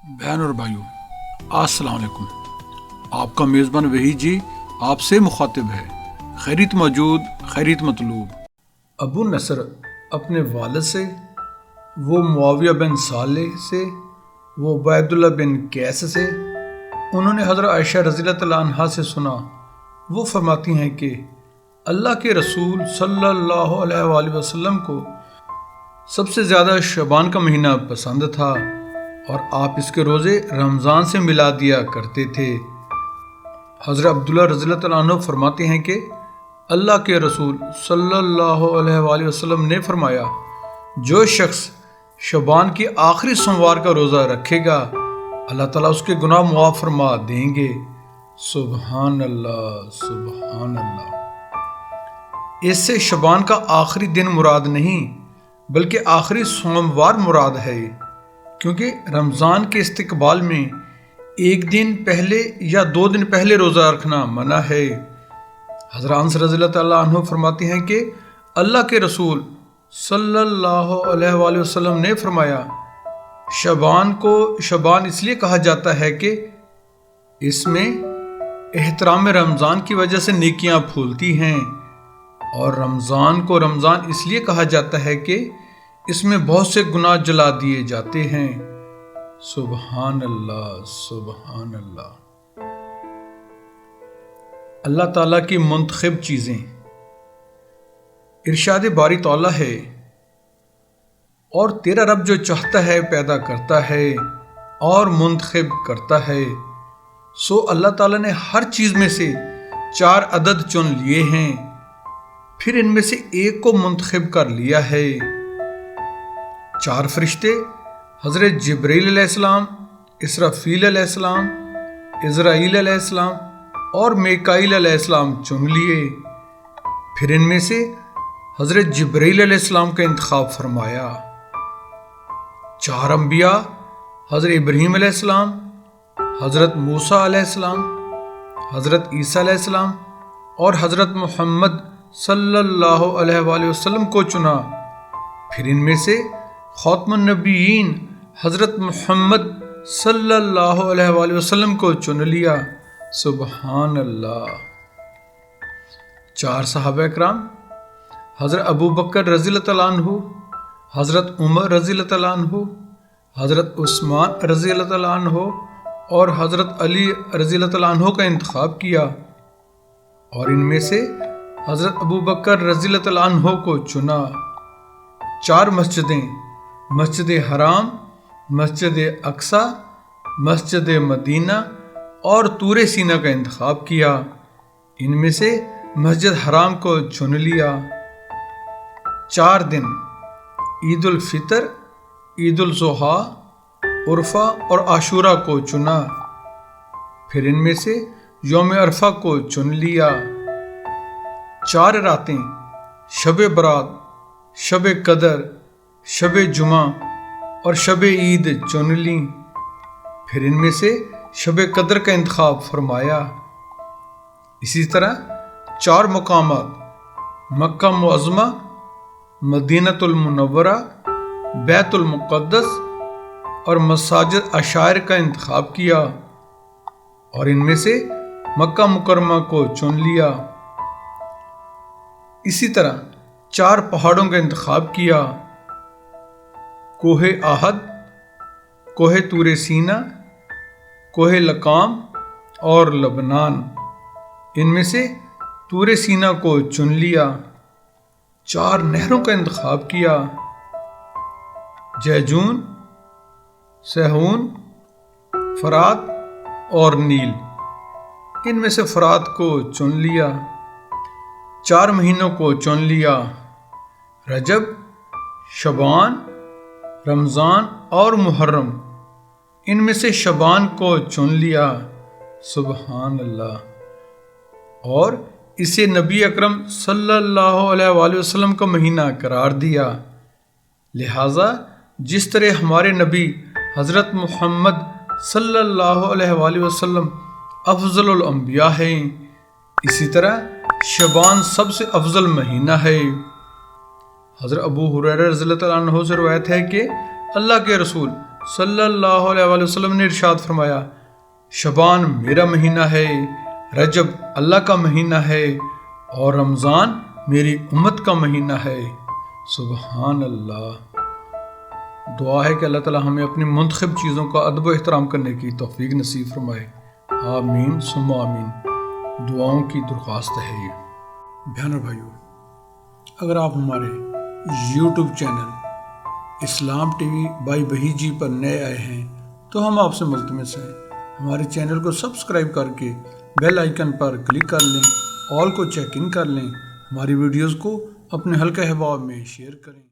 بہن اور بھائیوں، السلام علیکم۔ آپ کا میزبان وحید جی آپ سے مخاطب ہے۔ خیریت موجود، خیریت مطلوب۔ ابو نصر اپنے والد سے، وہ معاویہ بن صالح سے، وہ عبید اللہ بن قیس سے، انہوں نے حضرت عائشہ رضی اللہ تعالیٰ عنہا سے سنا۔ وہ فرماتی ہیں کہ اللہ کے رسول صلی اللہ علیہ وآلہ وسلم کو سب سے زیادہ شعبان کا مہینہ پسند تھا، اور آپ اس کے روزے رمضان سے ملا دیا کرتے تھے۔ حضرت عبداللہ رضی اللہ تعالیٰ عنہ فرماتے ہیں کہ اللہ کے رسول صلی اللہ علیہ وآلہ وسلم نے فرمایا، جو شخص شعبان کی آخری سوموار کا روزہ رکھے گا اللہ تعالیٰ اس کے گناہ معاف فرما دیں گے۔ سبحان اللہ، سبحان اللہ۔ اس سے شعبان کا آخری دن مراد نہیں بلکہ آخری سوموار مراد ہے، کیونکہ رمضان کے استقبال میں ایک دن پہلے یا 2 دن پہلے روزہ رکھنا منع ہے۔ حضرت انس رضی اللہ تعالیٰ عنہ فرماتے ہیں کہ اللہ کے رسول صلی اللہ علیہ وآلہ وسلم نے فرمایا، شعبان کو شعبان اس لیے کہا جاتا ہے کہ اس میں احترام رمضان کی وجہ سے نیکیاں پھولتی ہیں، اور رمضان کو رمضان اس لیے کہا جاتا ہے کہ اس میں بہت سے گناہ جلا دیے جاتے ہیں۔ سبحان اللہ، سبحان اللہ۔ اللہ تعالیٰ کی منتخب چیزیں۔ ارشاد باری تعالیٰ ہے، اور تیرا رب جو چاہتا ہے پیدا کرتا ہے اور منتخب کرتا ہے۔ سو اللہ تعالیٰ نے ہر چیز میں سے 4 عدد چن لیے ہیں، پھر ان میں سے ایک کو منتخب کر لیا ہے۔ 4 فرشتے حضرت جبرائیل علیہ السلام، اسرافیل علیہ السلام، عزرائیل علیہ السلام اور میکائیل علیہ السلام چن لیے، پھر ان میں سے حضرت جبرائیل علیہ السلام کا انتخاب فرمایا۔ 4 انبیاء حضرت ابراہیم علیہ السلام، حضرت موسیٰ علیہ السلام، حضرت عیسیٰ علیہ السلام اور حضرت محمد صلی اللہ علیہ وآلہ وسلم کو چنا، پھر ان میں سے خاتم النبیین حضرت محمد صلی اللہ علیہ وآلہ وسلم کو چن لیا۔ سبحان اللہ۔ 4 صحابہ اکرام حضرت ابو بکر رضی اللہ تعالیٰ عنہ، حضرت عمر رضی اللہ تعالیٰ عنہ، حضرت عثمان رضی اللہ تعالیٰ عنہ اور حضرت علی رضی اللہ تعالیٰ عنہ کا انتخاب کیا، اور ان میں سے حضرت ابو بکر رضی اللہ تعالیٰ عنہ کو چنا۔ 4 مسجدیں، مسجد حرام، مسجد اقصی، مسجد مدینہ اور طور سینا کا انتخاب کیا، ان میں سے مسجد حرام کو چن لیا۔ 4 دن، عید الفطر، عید الاضحیٰ، عرفہ اور عاشورہ کو چنا، پھر ان میں سے یوم عرفہ کو چن لیا۔ 4 راتیں، شب برات، شب قدر، شب جمعہ اور شب عید چن لیں، پھر ان میں سے شب قدر کا انتخاب فرمایا۔ اسی طرح 4 مقامات، مکہ معظمہ، مدینہ المنورہ، بیت المقدس اور مساجد عشائر کا انتخاب کیا، اور ان میں سے مکہ مکرمہ کو چن لیا۔ اسی طرح 4 پہاڑوں کا انتخاب کیا، کوہ احد، کوہ طور سینا، کوہ لقام اور لبنان، ان میں سے طور سینا کو چن لیا۔ 4 نہروں کا انتخاب کیا، جیجون، سیہون، فرات اور نیل، ان میں سے فرات کو چن لیا۔ 4 مہینوں کو چن لیا، رجب، شعبان، رمضان اور محرم، ان میں سے شعبان کو چن لیا۔ سبحان اللہ۔ اور اسے نبی اکرم صلی اللہ علیہ وآلہ وسلم کا مہینہ قرار دیا۔ لہٰذا جس طرح ہمارے نبی حضرت محمد صلی اللہ علیہ وآلہ وسلم افضل الانبیاء ہیں، اسی طرح شعبان سب سے افضل مہینہ ہے۔ حضرت ابو ہریرہ رضی اللہ تعالیٰ عنہ سے روایت ہے کہ اللہ کے رسول صلی اللہ علیہ وآلہ وسلم نے ارشاد فرمایا، شعبان میرا مہینہ ہے، رجب اللہ کا مہینہ ہے، اور رمضان میری امت کا مہینہ ہے۔ سبحان اللہ۔ دعا ہے کہ اللہ تعالی ہمیں اپنی منتخب چیزوں کا ادب و احترام کرنے کی توفیق نصیب فرمائے۔ آمین ثم آمین۔ دعاؤں کی درخواست ہے یہ۔ بہنوں بھائیو، اگر آپ ہمارے YouTube channel Islam TV by Waheed ji جی پر نئے آئے ہیں تو ہم آپ سے ملتمس ہیں ہمارے چینل کو سبسکرائب کر کے بیل آئیکن پر کلک کر لیں، آل کو چیک ان کر لیں، ہماری ویڈیوز کو اپنے حلقہ احباب میں شیئر کریں۔